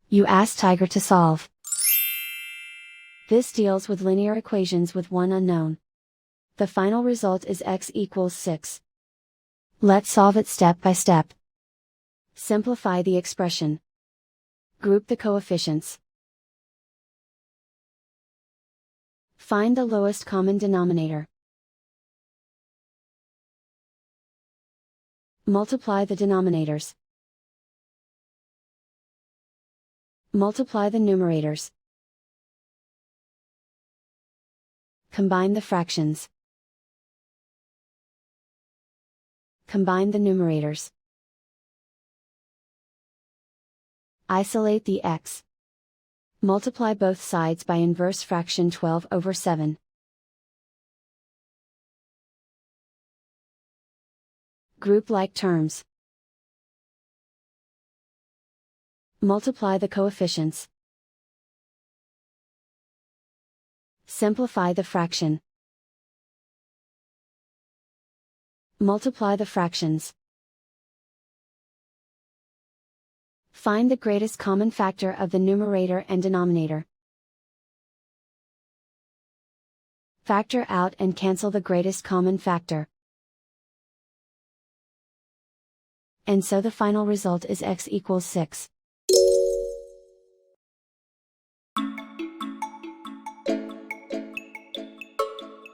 You ask Tiger to solve. This deals with linear equations with one unknown. The final result is x equals 6. Let's solve it step by step. Simplify the expression. Group the coefficients. Find the lowest common denominator. Multiply the denominators. Multiply the numerators. Combine the fractions. Combine the numerators. Isolate the x. Multiply both sides by inverse fraction 12/7. Group like terms. Multiply the coefficients. Simplify the fraction. Multiply the fractions. Find the greatest common factor of the numerator and denominator. Factor out and cancel the greatest common factor. And so the final result is x equals 6.